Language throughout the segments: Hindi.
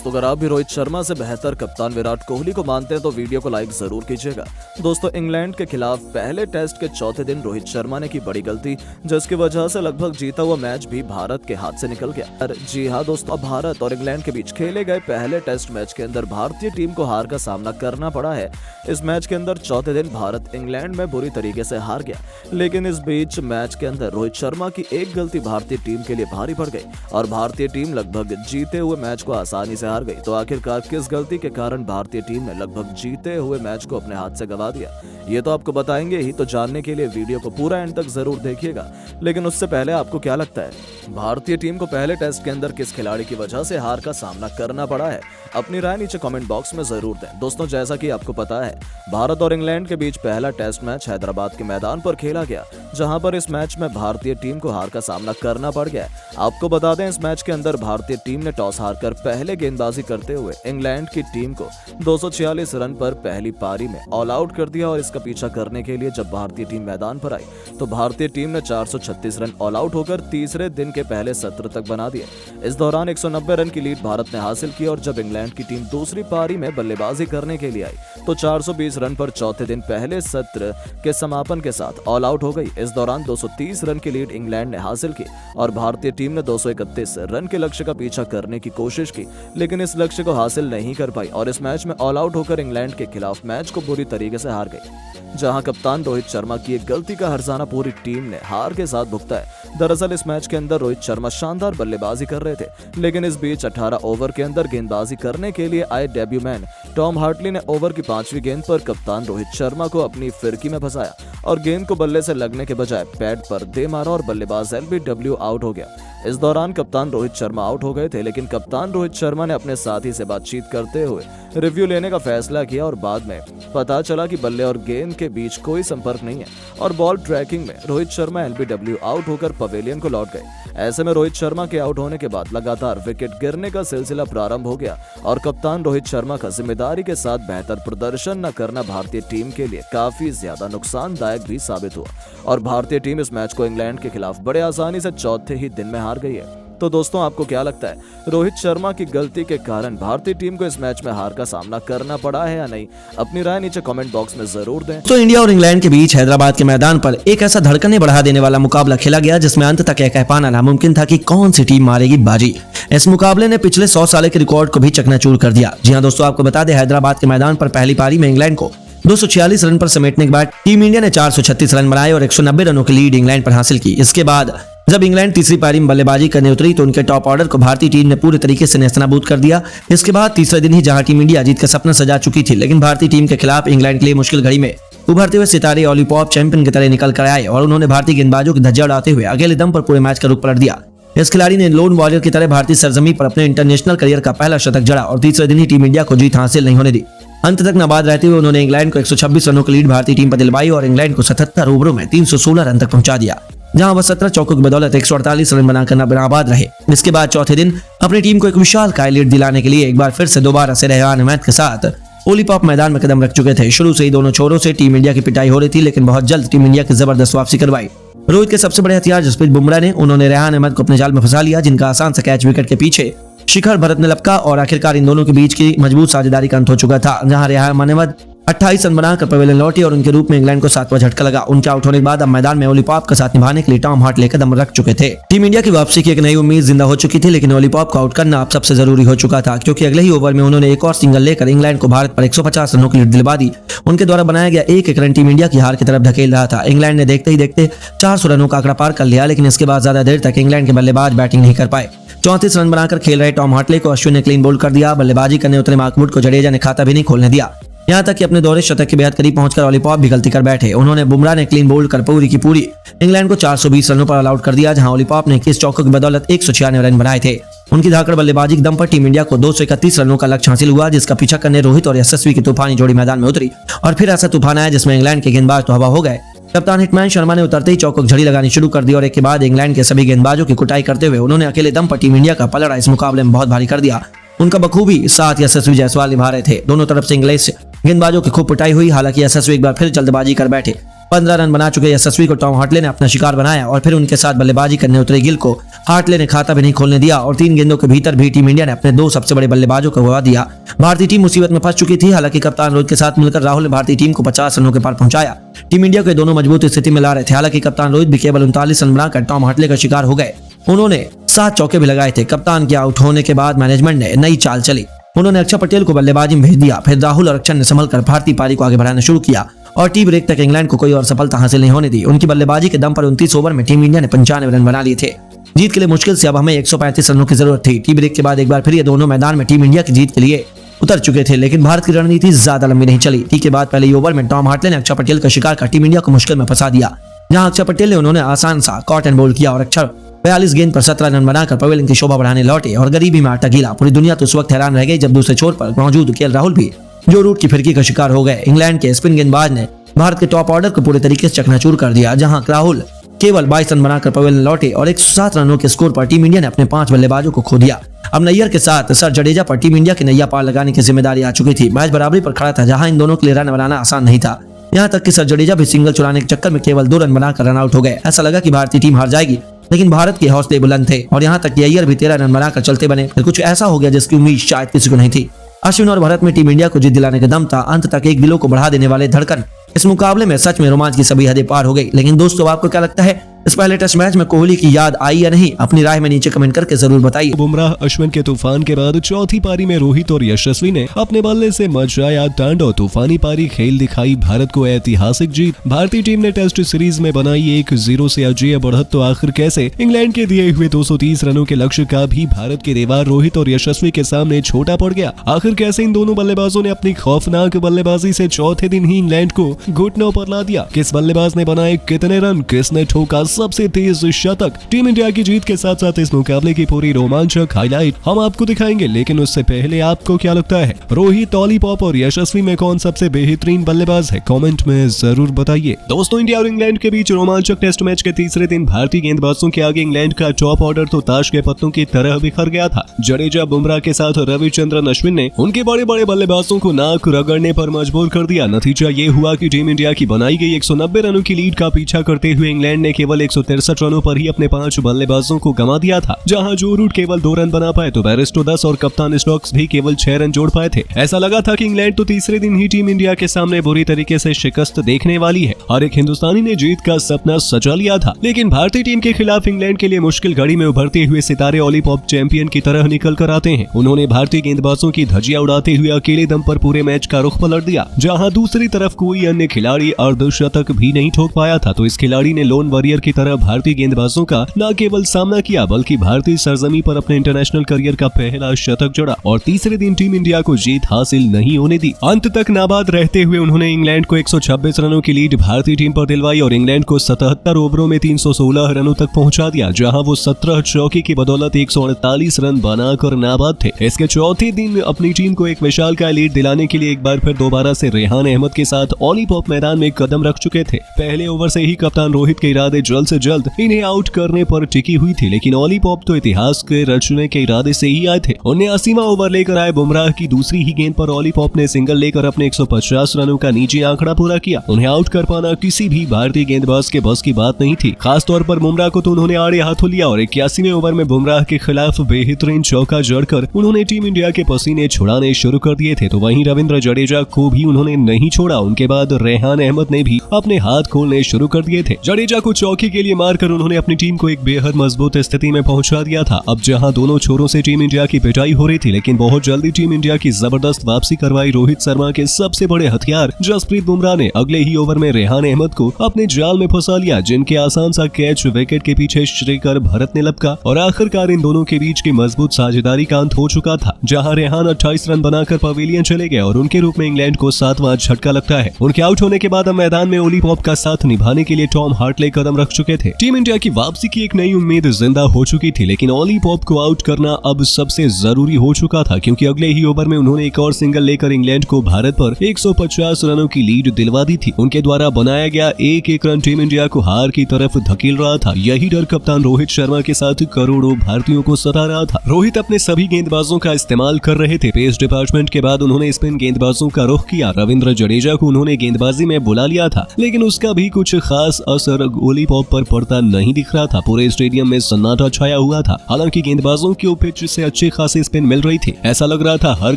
दोस्तों अगर आप भी रोहित शर्मा से बेहतर कप्तान विराट कोहली को मानते हैं तो वीडियो को लाइक जरूर कीजिएगा। दोस्तों इंग्लैंड के खिलाफ पहले टेस्ट के चौथे दिन रोहित शर्मा ने की बड़ी गलती, जिसकी वजह से लगभग जीता हुआ मैच भी भारत के हाथ से निकल गया। जी हाँ दोस्तों, अब भारत और इंग्लैंड के बीच खेले गए पहले टेस्ट मैच के अंदर भारतीय टीम को हार का सामना करना पड़ा है। इस मैच के अंदर चौथे दिन भारत इंग्लैंड में बुरी तरीके से हार गया, लेकिन इस बीच मैच के अंदर रोहित शर्मा की एक गलती भारतीय टीम के लिए भारी पड़ गई और भारतीय टीम लगभग जीते हुए मैच को आसानी से हार गई। तो आखिरकार किस गलती के कारण भारतीय टीम ने लगभग जीते हुए मैच को अपने हाथ से गंवा दिया, ये तो आपको बताएंगे ही। तो जानने के लिए वीडियो को पूरा एंड तक जरूर देखिएगा। लेकिन उससे पहले आपको क्या लगता है, भारतीय टीम को पहले टेस्ट के अंदर किस खिलाड़ी की वजह से हार का सामना करना पड़ा है? अपनी राय नीचे कमेंट बॉक्स में जरूर दें। दोस्तों जैसा कि आपको पता है, भारत और इंग्लैंड के बीच पहला टेस्ट मैच हैदराबाद के मैदान पर खेला गया, जहां पर इस मैच में भारतीय टीम को हार का सामना करना पड़ गया। आपको बता दें, इस मैच के अंदर भारतीय टीम ने टॉस हारकर पहले गेंदबाजी करते हुए इंग्लैंड की टीम को 246 रन पर पहली पारी में ऑल आउट कर दिया और इसका पीछा करने के लिए जब भारतीय टीम मैदान पर आई तो भारतीय टीम ने 436 रन ऑल आउट होकर तीसरे दिन के पहले सत्र तक बना दिए। इस दौरान 190 रन की लीड भारत ने हासिल की और जब इंग्लैंड की टीम दूसरी पारी में बल्लेबाजी करने के लिए आई तो 420 रन पर चौथे दिन पहले सत्र के समापन के साथ ऑल आउट हो गई। इस दौरान 230 रन की लीड इंग्लैंड ने हासिल की और भारतीय टीम ने 231 रन के लक्ष्य का पीछा करने की कोशिश की, लेकिन इस लक्ष्य को हासिल नहीं कर पाई और इस मैच में ऑल आउट होकर इंग्लैंड के खिलाफ मैच को बुरी तरीके से हार गई, जहां कप्तान रोहित शर्मा की एक गलती का हर्जाना पूरी टीम ने हार के साथ भुगता है। दरअसल इस मैच के अंदर रोहित शर्मा शानदार बल्लेबाजी कर रहे थे, लेकिन इस बीच 18 ओवर के अंदर गेंदबाजी करने के लिए आए डेब्यू मैन टॉम हार्टली ने ओवर की 5वीं गेंद पर कप्तान रोहित शर्मा को अपनी फिरकी में फंसाया और गेंद को बल्ले से लगने के बजाय पैड पर दे मारा और बल्लेबाज एलबीडब्ल्यू आउट हो गया। इस दौरान कप्तान रोहित शर्मा आउट हो गए थे, लेकिन कप्तान रोहित शर्मा ने अपने साथी से बातचीत करते हुए रिव्यू लेने का फैसला किया और बाद में पता चला कि बल्ले और गेंद के बीच कोई संपर्क नहीं है और बॉल ट्रैकिंग में रोहित शर्मा एलबीडब्ल्यू आउट होकर पवेलियन को लौट गए। ऐसे में रोहित शर्मा के आउट होने के बाद लगातार विकेट गिरने का सिलसिला प्रारंभ हो गया और कप्तान रोहित शर्मा का जिम्मेदारी के साथ बेहतर प्रदर्शन न करना भारतीय टीम के लिए काफी ज्यादा नुकसानदायक भी साबित हुआ और भारतीय टीम इस मैच को इंग्लैंड के खिलाफ बड़े आसानी से चौथे ही दिन में हार गई है। तो दोस्तों आपको क्या लगता है, रोहित शर्मा की गलती के कारण भारतीय टीम को इस मैच में हार का सामना करना पड़ा है या नहीं? अपनी राय नीचे कमेंट बॉक्स में जरूर दें। तो इंडिया और इंग्लैंड के बीच हैदराबाद के मैदान पर एक ऐसा धड़कने बढ़ा देने वाला मुकाबला खेला गया जिसमें अंत तक यह कह पाना नामुमकिन था कि कौन सी टीम मारेगी बाजी। इस मुकाबले ने पिछले 100 साल के रिकॉर्ड को भी चकनाचूर कर दिया। जी हाँ दोस्तों, आपको बता दें, हैदराबाद के मैदान पर पहली पारी में इंग्लैंड को 246 रन पर समेटने के बाद टीम इंडिया ने 436 रन बनाए और 190 रनों की लीड इंग्लैंड पर हासिल की। इसके बाद जब इंग्लैंड तीसरी पारी में बल्लेबाजी करने उतरी तो उनके टॉप ऑर्डर को भारतीय टीम ने पूरे तरीके से नेस्तनाबूद कर दिया। इसके बाद तीसरे दिन ही जहां टीम इंडिया जीत का सपना सजा चुकी थी, लेकिन भारतीय टीम के खिलाफ इंग्लैंड के लिए मुश्किल घड़ी में उभरते हुए सितारे ऑली पॉप चैंपियन की तरह निकल कर आए और उन्होंने भारतीय गेंदबाजों की धज्जियां उड़ाते हुए अकेले दम पर पूरे मैच का रुख पलट दिया। इस खिलाड़ी ने लोन वॉरियर की तरह भारतीय सरजमी पर अपने इंटरनेशनल करियर का पहला शतक जड़ा और तीसरे दिन ही टीम इंडिया को जीत हासिल नहीं होने दी। अंत तक नाबाद रहते हुए उन्होंने इंग्लैंड को 126 रनों की लीड भारतीय टीम पर दिलवाई और इंग्लैंड को 77 ओवरों में 316 रन तक पहुंचा दिया, जहां वह 17 चौकों की बदौलत 148 रन बनाकर नाबाद रहे। इसके बाद चौथे दिन अपनी टीम को एक विशाल काय लीड दिलाने के लिए एक बार फिर से दोबारा से रेहान अहमद के साथ ओली पॉप मैदान में कदम रख चुके थे। शुरू से ही दोनों छोरों से टीम इंडिया की पिटाई हो रही थी, लेकिन बहुत जल्द टीम इंडिया की जबरदस्त वापसी करवाई। रोहित के सबसे बड़े हथियार जसप्रीत बुमराह ने उन्होंने रेहान अहमद को अपने जाल में फंसा लिया, जिनका आसान सा कैच विकेट के पीछे शिखर भरत ने लपका और आखिरकार इन दोनों के बीच की मजबूत साझेदारी का अंत हो चुका था, जहां रेहान अहमद 28 रन बनाकर पवेलियन लौटी और उनके रूप में इंग्लैंड को 7वां झटका लगा। उनके आउट होने के बाद अब मैदान में ओली पॉप का साथ निभाने के लिए टॉम हार्टले कदम रख चुके थे। टीम इंडिया की वापसी की एक नई उम्मीद जिंदा हो चुकी थी, लेकिन ओली पॉप को आउट करना अब सबसे जरूरी हो चुका था, क्योंकि अगले ही ओवर में उन्होंने एक और सिंगल लेकर इंग्लैंड को भारत पर 150 रनों की लीड दिलवा दी। उनके द्वारा बनाया गया एक रन टीम इंडिया की हार की तरफ धकेल रहा था। इंग्लैंड ने देखते ही देखते 400 रनों का आंकड़ा पार कर लिया, लेकिन इसके बाद ज्यादा देर तक इंग्लैंड के बल्लेबाज बैटिंग नहीं कर पाए। 34 रन बनाकर खेल रहे टॉम हार्टले को अश्विन ने क्लीन बोल्ड कर दिया। बल्लेबाजी करने उतरे मार्कवुड को जडेजा ने खाता भी नहीं खोलने दिया। यहाँ तक कि अपने दोहरे शतक के बेहद करीब पहुंचकर ओली पॉप भी गलती कर बैठे। उन्होंने बुमराह ने क्लीन बोल्ड कर पूरी की पूरी इंग्लैंड को 420 रनों पर ऑल आउट कर दिया, जहां ओली पॉप ने 21 चौकों की बदौलत 196 रन बनाए थे। उनकी धाकड़ बल्लेबाजी के दम पर टीम इंडिया को 231 रनों का लक्ष्य हासिल हुआ, जिसका पीछा करने रोहित और यशस्वी की तूफानी जोड़ी मैदान में उतरी और फिर ऐसा तूफान आया जिसमें इंग्लैंड के गेंदबाज तो हवा हो गए। कप्तान हिटमैन शर्मा ने उतरते ही चौकों की झड़ी लगानी शुरू कर दी और एक के बाद इंग्लैंड के सभी गेंदबाजों की कुटाई करते हुए उन्होंने अकेले दम पर टीम इंडिया का पलड़ा इस मुकाबले में बहुत भारी कर दिया। उनका बखूबी साथ यशस्वी जायसवाल निभा रहे थे। दोनों तरफ से इंग्लिश गेंदबाजों की खूब पिटाई हुई। हालांकि यशस्वी एक बार फिर जल्दबाजी कर बैठे। 15 रन बना चुके यशस्वी को टॉम हार्टले ने अपना शिकार बनाया और फिर उनके साथ बल्लेबाजी करने उतरे गिल को हार्टले ने खाता भी नहीं खोलने दिया और 3 गेंदों के भीतर भी टीम इंडिया ने अपने 2 सबसे बड़े बल्लेबाजों को गवा दिया। भारतीय टीम मुसीबत में फंस चुकी थी। हालांकि कप्तान रोहित के साथ मिलकर राहुल ने भारतीय टीम को 50 रनों के पार पहुंचाया। टीम इंडिया को दोनों मजबूत स्थिति में ला रहे थे। हालांकि कप्तान रोहित भी केवल 39 रन बनाकर टॉम हार्टले का शिकार हो गए। उन्होंने 7 चौके भी लगाए थे। कप्तान के आउट होने के बाद मैनेजमेंट ने नई चाल चली। उन्होंने अक्षर पटेल को बल्लेबाजी में भेज दिया। फिर राहुल और अक्षर ने संभलकर भारतीय पारी को आगे बढ़ाना शुरू किया और टी ब्रेक तक इंग्लैंड को कोई और सफलता हासिल नहीं होने दी। उनकी बल्लेबाजी के दम पर 29 ओवर में टीम इंडिया ने 95 रन बना लिए थे। जीत के लिए मुश्किल से अब हमें 135 रनों की जरूरत थी। टी ब्रेक के बाद एक बार फिर ये दोनों मैदान में टीम इंडिया की जीत के लिए उतर चुके थे, लेकिन भारत की रणनीति ज्यादा लंबी नहीं चली। टी के बाद पहले ओवर में टॉम हार्टले ने अक्षर पटेल का शिकार कर टीम इंडिया को मुश्किल में फंसा दिया। जहां अक्षर पटेल ने उन्होंने आसान सा कॉट एंड बोल्ड किया और अक्षर 42 गेंद पर 17 रन बनाकर पवेलियन की शोभा बढ़ाने लौटे और गरीबी में आटा गीला। पूरी दुनिया तो उस वक्त हैरान रह गई जब दूसरे छोर पर मौजूद केएल राहुल भी जो रूट की फिरकी का शिकार हो गए। इंग्लैंड के स्पिन गेंदबाज ने भारत के टॉप ऑर्डर को पूरे तरीके से चकनाचूर कर दिया। जहां राहुल केवल 22 रन बनाकर पवेलियन लौटे और 107 रनों के स्कोर पर टीम इंडिया ने अपने 5 बल्लेबाजों को खो दिया। अब नैयर के साथ सर जडेजा पर टीम इंडिया की नैया पार लगाने की जिम्मेदारी आ चुकी थी। मैच बराबरी पर खड़ा था, जहां इन दोनों के लिए रन बनाना आसान नहीं था। यहाँ तक कि सर जडेजा भी सिंगल चुराने के चक्कर में केवल 2 रन बनाकर रन आउट हो गए। ऐसा लगा कि भारतीय टीम हार जाएगी, लेकिन भारत के हौसले बुलंद थे और यहाँ तक कि अय्यर भी 13 रन बनाकर चलते बने। फिर कुछ ऐसा हो गया जिसकी उम्मीद शायद किसी को नहीं थी। अश्विन और भरत में टीम इंडिया को जीत दिलाने का दम था। अंत तक एक दिलों को बढ़ा देने वाले धड़कन इस मुकाबले में सच में रोमांच की सभी हदें पार हो गई। लेकिन दोस्तों, आपको क्या लगता है, इस पहले टेस्ट मैच में कोहली की याद आई या नहीं? अपनी राय में नीचे कमेंट करके जरूर बताइए। बुमराह अश्विन के तूफान के बाद चौथी पारी में रोहित और यशस्वी ने अपने बल्ले से मचाया तांडव। तूफानी पारी खेल दिखाई भारत को ऐतिहासिक जीत। भारतीय टीम ने टेस्ट सीरीज में बनाई 1-0 से अजेय बढ़त। तो आखिर कैसे इंग्लैंड के दिए हुए 230 रनों के लक्ष्य का भी भारत के रेवार रोहित और यशस्वी के सामने छोटा पड़ गया। आखिर कैसे इन दोनों बल्लेबाजों ने अपनी खौफनाक बल्लेबाजी से चौथे दिन ही इंग्लैंड को घुटनों पर ला दिया? किस बल्लेबाज ने बनाए कितने रन? किसने ठोका सबसे तेज शतक? टीम इंडिया की जीत के साथ साथ इस मुकाबले की पूरी रोमांचक हाईलाइट हम आपको दिखाएंगे। लेकिन उससे पहले आपको क्या लगता है, रोहित, लॉलीपॉप और यशस्वी में कौन सबसे बेहतरीन बल्लेबाज है? कमेंट में जरूर बताइए। दोस्तों, इंडिया और इंग्लैंड के बीच रोमांचक टेस्ट मैच के तीसरे दिन भारतीय गेंदबाजों के आगे इंग्लैंड का टॉप ऑर्डर तो ताश के पत्तों की तरह बिखर गया था। जडेजा, बुमराह के साथ रविचंद्रन अश्विन ने उनके बड़े बड़े बल्लेबाजों को नाक रगड़ने पर मजबूर कर दिया। नतीजा ये हुआ कि टीम इंडिया की बनाई गई 190 रनों की लीड का पीछा करते हुए इंग्लैंड ने केवल 163 रनों पर ही अपने 5 बल्लेबाजों को गंवा दिया था। जहां जो रूट केवल 2 रन बना पाए तो बैरिस्टो 10 और कप्तान स्टोक्स भी केवल 6 रन जोड़ पाए थे। ऐसा लगा था कि इंग्लैंड तो तीसरे दिन ही टीम इंडिया के सामने बुरी तरीके से शिकस्त देखने वाली है और एक हिंदुस्तानी ने जीत का सपना सजा लिया था। लेकिन भारतीय टीम के खिलाफ इंग्लैंड के लिए मुश्किल घड़ी में उभरते हुए सितारे लॉलीपॉप चैंपियन की तरह निकल कर आते हैं। उन्होंने भारतीय गेंदबाजों की धज्जियां उड़ाते हुए अकेले दम पर पूरे मैच का रुख पलट दिया। जहां दूसरी तरफ कोई अन्य खिलाड़ी अर्धशतक भी नहीं ठोक पाया था, तो इस खिलाड़ी ने लोन वॉरियर की तरह भारतीय गेंदबाजों का न केवल सामना किया बल्कि भारतीय सरजमी पर अपने इंटरनेशनल करियर का पहला शतक जड़ा और तीसरे दिन टीम इंडिया को जीत हासिल नहीं होने दी। अंत तक नाबाद रहते हुए उन्होंने इंग्लैंड को 126 रनों की लीड भारतीय टीम पर दिलवाई और इंग्लैंड को 77 ओवरों में 316 रनों तक पहुंचा दिया, जहां वो 17 चौके की बदौलत 148 रन बनाकर नाबाद थे। इसके चौथे दिन अपनी टीम को एक विशालकाय लीड दिलाने के लिए एक बार फिर दोबारा से रेहान अहमद के साथ लॉलीपॉप मैदान में कदम रख चुके थे। पहले ओवर से ही कप्तान रोहित के इरादे जल्द से जल्द इन्हें आउट करने पर टिकी हुई थी, लेकिन लॉलीपॉप तो इतिहास के रचने के इरादे से ही आए थे। 79वां ओवर लेकर आए बुमराह की दूसरी ही गेंद पर लॉलीपॉप ने सिंगल लेकर अपने 150 रनों का निजी आंकड़ा पूरा किया। उन्हें आउट कर पाना किसी भी भारतीय गेंदबाज के बस की बात नहीं थी। खासतौर पर बुमराह को तो उन्होंने आड़े हाथों लिया और 81वें ओवर में बुमराह के खिलाफ बेहतरीन चौका जड़कर उन्होंने टीम इंडिया के पसीने छुड़ाने शुरू कर दिए थे। तो वहीं रविंद्र जडेजा को भी उन्होंने नहीं छोड़ा। उनके बाद रेहान अहमद ने भी अपने हाथ खोलने शुरू कर दिए थे। जडेजा को चौके के लिए मारकर उन्होंने अपनी टीम को एक बेहद मजबूत स्थिति में पहुंचा दिया था। अब जहां दोनों छोरों से टीम इंडिया की पिटाई हो रही थी, लेकिन बहुत जल्दी टीम इंडिया की जबरदस्त वापसी करवाई रोहित शर्मा के सबसे बड़े हथियार जसप्रीत बुमराह ने। अगले ही ओवर में रेहान अहमद को अपने जाल में फंसा लिया, जिनके आसान सा कैच विकेट के पीछे श्रीकर भरत ने लपका और आखिरकार इन दोनों के बीच की मजबूत साझेदारी का अंत हो चुका था। जहां रेहान 28 रन बनाकर पवेलियन चले गए और उनके रूप में इंग्लैंड को 7वां झटका लगता है। उनके आउट होने के बाद अब मैदान में लॉलीपॉप का साथ निभाने के लिए टॉम हार्टले कदम रख चुके थे। टीम इंडिया की वापसी की एक नई उम्मीद जिंदा हो चुकी थी, लेकिन लॉलीपॉप को आउट करना अब सबसे जरूरी हो चुका था, क्योंकि अगले ही ओवर में उन्होंने एक और सिंगल लेकर इंग्लैंड को भारत पर 150 रनों की लीड दिलवा दी थी। उनके द्वारा बनाया गया एक रन टीम इंडिया को हार की तरफ धकेल रहा था। यही डर कप्तान रोहित शर्मा के साथ करोड़ों भारतीयों को सता रहा था। रोहित अपने सभी गेंदबाजों का इस्तेमाल कर रहे थे। पेस डिपार्टमेंट के बाद उन्होंने स्पिन गेंदबाजों का रुख किया। रविंद्र जडेजा को उन्होंने गेंदबाजी में बुला लिया था, लेकिन उसका भी कुछ खास असर लॉलीपॉप पर पड़ता नहीं दिख रहा था। पूरे स्टेडियम में सन्नाटा छाया हुआ था। हालांकि गेंदबाजों को पिच से अच्छी खासी स्पिन मिल रही थी। ऐसा लग रहा था हर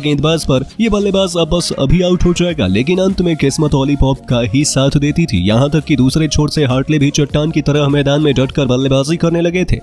गेंदबाज पर ये बल्लेबाज अब बस अभी आउट हो जाएगा, लेकिन अंत में किस्मत लॉलीपॉप का ही साथ देती थी। यहाँ तक कि दूसरे छोर से हार्टले भी चट्टान की तरह मैदान में डटकर बल्लेबाजी करने लगे थे।